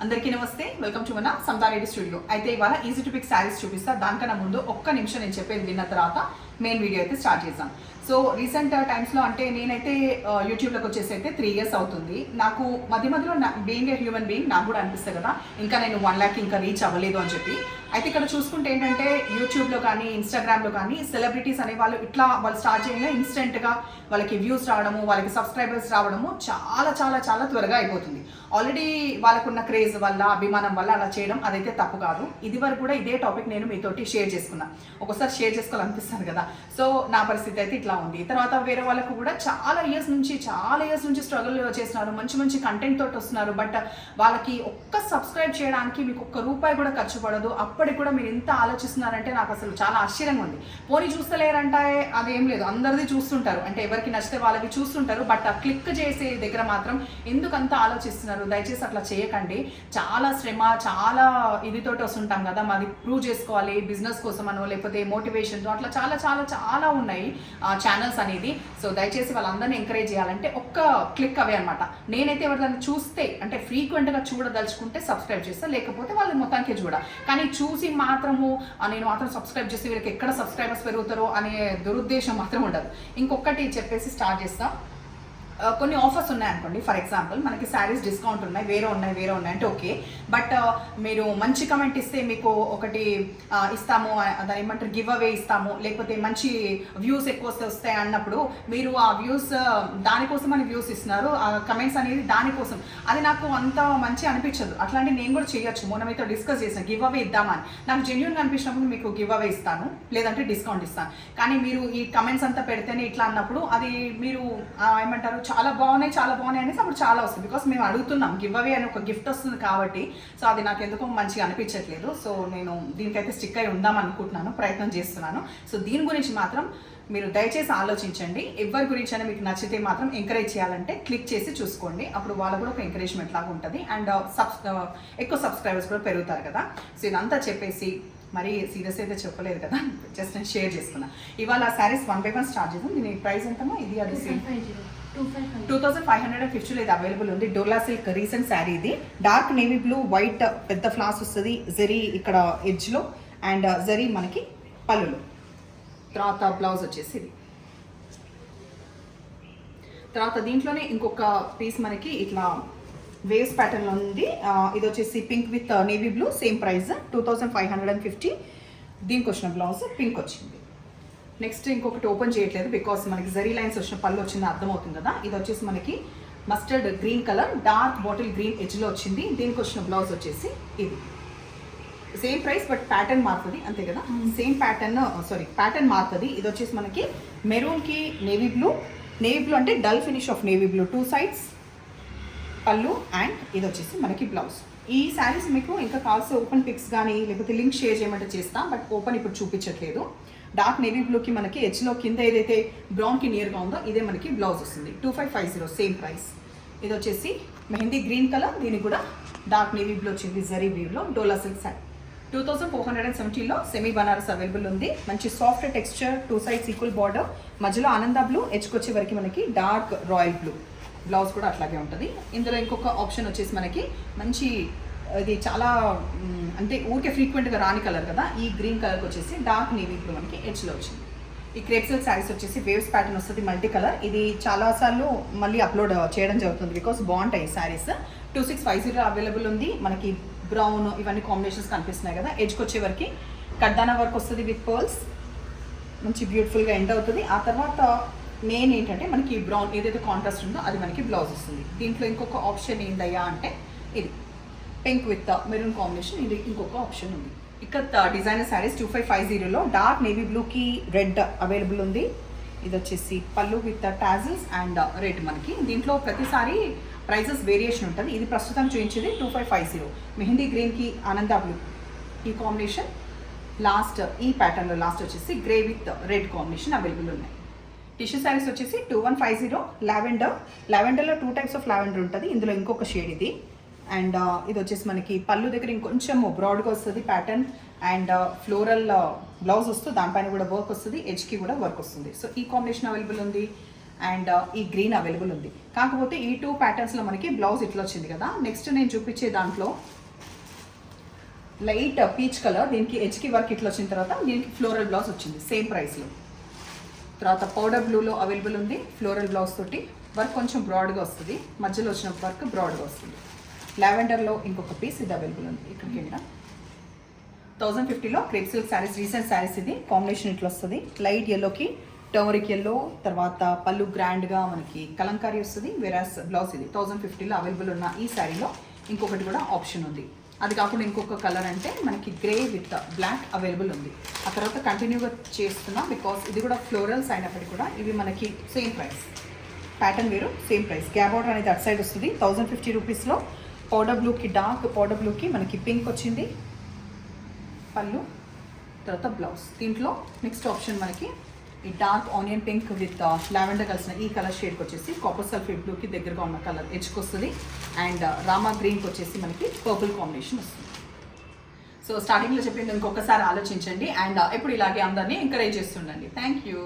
అందరికీ నమస్తే, welcome to మన సంతారెడ్డి స్టూడియో. అయితే ఇవాళ ఈజీ టు పిక్ శారీస్ చూపిస్తా. దానికన్నా ముందు ఒక్క నిమిషం నేను చెప్పేది విన్న తర్వాత మెయిన్ వీడియో అయితే స్టార్ట్ చేద్దాం. సో రీసెంట్ టైమ్స్లో అంటే నేనైతే యూట్యూబ్లోకి వచ్చేసి అయితే 3 years అవుతుంది. నాకు మధ్యలో బీయింగ్ ఏ హ్యూమన్ బీయింగ్ నాకు కూడా అనిపిస్తుంది కదా, ఇంకా నేను 1 lakh ఇంకా రీచ్ అవ్వలేదు అని చెప్పి. అయితే ఇక్కడ చూసుకుంటే ఏంటంటే యూట్యూబ్లో కానీ ఇన్స్టాగ్రామ్లో కానీ సెలబ్రిటీస్ అనే వాళ్ళు వాళ్ళు స్టార్ట్ చేయగా ఇన్స్టెంట్గా వాళ్ళకి వ్యూస్ రావడము, వాళ్ళకి సబ్స్క్రైబర్స్ రావడము చాలా చాలా చాలా త్వరగా అయిపోతుంది. ఆల్రెడీ వాళ్ళకున్న క్రేజ్ వల్ల, అభిమానం వల్ల అలా చేయడం అదైతే తప్పు కాదు. ఇది వరకు కూడా ఇదే టాపిక్ నేను మీతోటి షేర్ చేసుకున్నా. ఒకసారి షేర్ చేసుకోవాలనిపిస్తాను కదా. సో నా పరిస్థితి అయితే ఇట్లా ఉంది. తర్వాత వేరే వాళ్ళకు కూడా చాలా ఇయర్స్ నుంచి స్ట్రగుల్ చేస్తున్నారు, మంచి మంచి కంటెంట్ తోటి వస్తున్నారు. బట్ వాళ్ళకి ఒక్క సబ్స్క్రైబ్ చేయడానికి మీకు ₹1 కూడా ఖర్చు పడదు. అప్పటికి కూడా మీరు ఎంత ఆలోచిస్తున్నారంటే నాకు అసలు చాలా ఆశ్చర్యంగా ఉంది. పోనీ చూస్తలేరంటే అదేం లేదు, అందరిది చూస్తుంటారు, అంటే ఎవరికి నచ్చితే వాళ్ళకి చూస్తుంటారు. బట్ ఆ క్లిక్ చేసే దగ్గర మాత్రం ఎందుకంత ఆలోచిస్తున్నారు? దయచేసి అట్లా చేయకండి. చాలా శ్రమ, చాలా ఇదితోటి వస్తుంటాం కదా, మాది ప్రూవ్ చేసుకోవాలి బిజినెస్ కోసం అనో లేకపోతే మోటివేషన్తో అట్లా చాలా చాలా చాలా ఉన్నాయి ఛానల్స్ అనేది. సో దయచేసి వాళ్ళందరినీ ఎంకరేజ్ చేయాలంటే ఒక్క క్లిక్ అవే అనమాట. నేనైతే ఎవరిదాన్ని చూస్తే అంటే ఫ్రీక్వెంట్గా చూడదలుచుకుంటే సబ్స్క్రైబ్ చేస్తా, లేకపోతే వాళ్ళు మొత్తానికి చూడ. కానీ చూసి మాత్రము నేను మాత్రం సబ్స్క్రైబ్ చేస్తే వీళ్ళకి ఎక్కడ సబ్స్క్రైబర్స్ పెరుగుతారో అనే దురుద్దేశం మాత్రం ఉండదు. ఇంకొకటి చెప్పేసి స్టార్ట్ చేస్తాం. కొన్ని ఆఫర్స్ ఉన్నాయనుకోండి, ఫర్ ఎగ్జాంపుల్ మనకి శారీస్ డిస్కౌంట్ ఉన్నాయి, వేరే ఉన్నాయి అంటే ఓకే. బట్ మీరు మంచి కమెంట్ ఇస్తే మీకు ఒకటి ఇస్తాము, దాని ఏమంటారు గివ్ అవే ఇస్తాము, లేకపోతే మంచి వ్యూస్ ఎక్కువ వస్తాయి అన్నప్పుడు మీరు ఆ వ్యూస్ దానికోసం అని వ్యూస్ ఇస్తున్నారు, ఆ కమెంట్స్ అనేది దానికోసం. అది నాకు అంత మంచి అనిపించదు. అట్లాంటి నేను కూడా చేయొచ్చు. మొన్న మీతో డిస్కస్ చేసాను గివ్ అవే ఇద్దామని. నాకు జెన్యూన్గా అనిపించినప్పుడు మీకు గివ్ అవే ఇస్తాను, లేదంటే డిస్కౌంట్ ఇస్తాను. కానీ మీరు ఈ కమెంట్స్ అంతా పెడితేనే ఇట్లా అన్నప్పుడు అది మీరు ఏమంటారు చాలా బాగున్నాయి అనేసి అప్పుడు చాలా వస్తుంది. బికాస్ మేము అడుగుతున్నాం, గివ్ అవే అని ఒక గిఫ్ట్ వస్తుంది కాబట్టి. సో అది నాకు ఎందుకో మంచిగా అనిపించట్లేదు. సో నేను దీనికైతే స్టిక్ అయి ఉందాం అనుకుంటున్నాను, ప్రయత్నం చేస్తున్నాను. సో దీని గురించి మాత్రం మీరు దయచేసి ఆలోచించండి. ఎవరి గురించి అయినా మీకు నచ్చితే మాత్రం ఎంకరేజ్ చేయాలంటే క్లిక్ చేసి చూసుకోండి. అప్పుడు వాళ్ళకు కూడా ఒక ఎంకరేజ్మెంట్ లాగా ఉంటుంది. అండ్ ఎక్కువ సబ్స్క్రైబర్స్ కూడా పెరుగుతారు కదా. సో ఇదంతా చెప్పేసి మరి సీరియస్ అయితే చెప్పలేదు కదా, జస్ట్ నేను షేర్ చేసుకున్నా. ఇవాళ శారీస్ 1 by 1 స్టార్ట్ చేద్దాం. దీని ప్రైస్ ఎంతమో? ఇది అది 2550 ఇది అవైలబుల్ ఉంది. డోలా సిల్క్ రీసెంట్ శారీ ఇది. డార్క్ నేవీ బ్లూ, వైట్ పెద్ద ఫ్లాస్ వస్తుంది, జరీ ఇక్కడ ఎడ్జ్లో అండ్ జరీ మనకి పళ్ళులో. తర్వాత బ్లౌజ్ వచ్చేసి ఇది. తర్వాత దీంట్లోనే ఇంకొక పీస్ మనకి ఇట్లా వేవ్స్ ప్యాటర్న్లో ఉంది. ఇది వచ్చేసి pink with navy blue, same price 2550. దీనికి వచ్చిన బ్లౌజ్ పింక్ వచ్చింది. నెక్స్ట్ ఇంకొకటి ఓపెన్ చేయట్లేదు బికాస్ మనకి జరీ లైన్స్ వచ్చిన పళ్ళు వచ్చింది, అర్థమవుతుంది కదా. ఇది వచ్చేసి మనకి mustard green colour, dark bottle green ఎడ్జ్లో వచ్చింది. దీనికి వచ్చిన బ్లౌజ్ వచ్చేసి ఇది. సేమ్ ప్రైస్ బట్ ప్యాటర్న్ మారుతుంది, అంతే కదా. సేమ్ ప్యాటర్న్ మారుతుంది. ఇది వచ్చేసి మనకి మెరూన్కి నేవీ బ్లూ అంటే dull finish off navy blue, 2 sides పళ్ళు. అండ్ ఇది వచ్చేసి మనకి బ్లౌజ్. ఈ శారీస్ మీకు ఇంకా కావాల్సిన ఓపెన్ పిక్స్ కానీ లేకపోతే లింక్ షేర్ చేయమంటే చేస్తాం, బట్ ఓపెన్ ఇప్పుడు చూపించట్లేదు. డార్క్ నేవీ బ్లూకి మనకి ఎడ్జ్లో కింద ఏదైతే బ్రౌన్కి నియర్గా ఉందో ఇదే మనకి బ్లౌజ్ వస్తుంది. 2550 సేమ్ ప్రైస్. ఇది వచ్చేసి మెహందీ గ్రీన్ కలర్, దీనికి కూడా డార్క్ నేవీ బ్లూ వచ్చింది జరీ వీవ్లో. డోలా సిల్క్ శారీ 2470లో సెమీ బనారస్ అవైలబుల్ ఉంది. మంచి soft texture, 2 sides equal border, మధ్యలో ఆనంద బ్లూ, ఎడ్జ్కి వచ్చే వరకు మనకి డార్క్ రాయల్ బ్లూ. బ్లౌజ్ కూడా అట్లాగే ఉంటుంది. ఇందులో ఇంకొక ఆప్షన్ వచ్చేసి మనకి మంచి ఇది చాలా అంటే ఊరికే ఫ్రీక్వెంట్గా రాని కలర్ కదా, ఈ గ్రీన్ కలర్కి వచ్చేసి డార్క్ నేవీ బ్లూ మనకి ఎడ్జ్లో వచ్చింది. ఈ క్రేప్ సిల్క్ శారీస్ వచ్చేసి వేవ్స్ ప్యాటర్న్ వస్తుంది, మల్టీ కలర్. ఇది చాలాసార్లు మళ్ళీ అప్లోడ్ చేయడం జరుగుతుంది బికాస్ బాగుంటాయి శారీస్. 2650 అవైలబుల్ ఉంది. మనకి బ్రౌన్ ఇవన్నీ కాంబినేషన్స్ కనిపిస్తున్నాయి కదా. ఎడ్జ్కి వచ్చే వరకు కడ్దానా వర్క్ వస్తుంది విత్ పర్ల్స్, మంచి బ్యూటిఫుల్గా ఎండ్ అవుతుంది. ఆ తర్వాత మెయిన్ ఏంటంటే మనకి బ్రౌన్ ఏదైతే కాంట్రాస్ట్ ఉందో అది మనకి బ్లౌజ్ వస్తుంది. దీంట్లో ఇంకొక ఆప్షన్ ఏందయ్యా అంటే ఇది పింక్ విత్ మెరూన్ కాంబినేషన్, ఇది ఇంకొక ఆప్షన్ ఉంది. ఇక్కడ డిజైనర్ శారీస్ 2550లో డార్క్ నేవీ బ్లూకి రెడ్ అవైలబుల్ ఉంది. ఇది వచ్చేసి పళ్ళు విత్ టాజిల్స్ అండ్ రెడ్ మనకి. దీంట్లో ప్రతిసారి ప్రైజెస్ వేరియేషన్ ఉంటుంది. ఇది ప్రస్తుతం చూపించేది 2550. మెహందీ గ్రీన్కి ఆనంద బ్లూ ఈ కాంబినేషన్, లాస్ట్ ఈ ప్యాటర్న్లో లాస్ట్ వచ్చేసి grey with red combination available ఉన్నాయి. టిష్యూ శారీస్ వచ్చేసి 2150 లావెండర్లో 2 types ఆఫ్ లావెండర్ ఉంటుంది. ఇందులో ఇంకొక షేడ్ ఇది. అండ్ ఇది వచ్చేసి మనకి పళ్ళు దగ్గర ఇంకొంచెం బ్రాడ్గా వస్తుంది ప్యాటర్న్, అండ్ ఫ్లోరల్ బ్లౌజ్ వస్తుంది, దానిపైన కూడా వర్క్ వస్తుంది, ఎడ్జ్కి కూడా వర్క్ వస్తుంది. సో ఈ కాంబినేషన్ అవైలబుల్ ఉంది. అండ్ ఈ గ్రీన్ అవైలబుల్ ఉంది. కాకపోతే ఈ 2 ప్యాటర్న్స్లో మనకి బ్లౌజ్ ఇట్లా వచ్చింది కదా. నెక్స్ట్ నేను చూపించే దాంట్లో లైట్ పీచ్ కలర్, దీనికి ఎడ్జ్కి వర్క్ ఇట్లా వచ్చిన తర్వాత దీనికి ఫ్లోరల్ బ్లౌజ్ వచ్చింది సేమ్ ప్రైస్లో. తర్వాత పౌడర్ బ్లూలో అవైలబుల్ ఉంది ఫ్లోరల్ బ్లౌజ్ తోటి. వర్క్ కొంచెం బ్రాడ్గా వస్తుంది, మధ్యలో వచ్చిన వర్క్ బ్రాడ్గా వస్తుంది. లావెండర్లో ఇంకొక పీస్ ఇది అవైలబుల్ ఉంది. ఇక్కడ కింద 1050లో crepe silk saris, recent saris. ఇది కాంబినేషన్ ఇట్లా వస్తుంది, లైట్ ఎల్లోకి టర్మరిక్ ఎల్లో, తర్వాత పళ్ళు గ్రాండ్గా మనకి కలంకారీ వస్తుంది. వేరాస్ బ్లౌజ్ ఇది 1050లో అవైలబుల్ ఉన్న ఈ శారీలో ఇంకొకటి కూడా ఆప్షన్ ఉంది. అది కాకుండా ఇంకొక కలర్ అంటే మనకి గ్రే విత్ బ్లాక్ అవైలబుల్ ఉంది. ఆ తర్వాత కంటిన్యూగా చేస్తున్నా బికాస్ ఇది కూడా ఫ్లోరల్స్ అయినప్పటికీ కూడా ఇవి మనకి సేమ్ ప్రైస్, ప్యాటర్న్ వేరు సేమ్ ప్రైస్. గ్యాప్ బార్డర్ అనేది అటు సైడ్ వస్తుంది 1050 రూపీస్లో. పౌడర్ బ్లూకి, డార్క్ పౌడర్ బ్లూకి మనకి పింక్ వచ్చింది పళ్ళు, తర్వాత బ్లౌజ్. దీంట్లో నెక్స్ట్ ఆప్షన్ మనకి ఈ dark onion pink with lavender కలిసిన ఈ కలర్ షేడ్కి వచ్చేసి కాపర్ సల్ఫేట్ బ్లూకి దగ్గరగా ఉన్న కలర్ ఎడ్జ్కి వస్తుంది. అండ్ రామా గ్రీన్కి వచ్చేసి మనకి పర్పుల్ కాంబినేషన్ వస్తుంది. సో స్టార్టింగ్లో చెప్పింది ఇంకొకసారి ఆలోచించండి అండ్ ఎప్పుడు ఇలాగే అందరినీ ఎంకరేజ్ చేస్తుండండి. Thank you.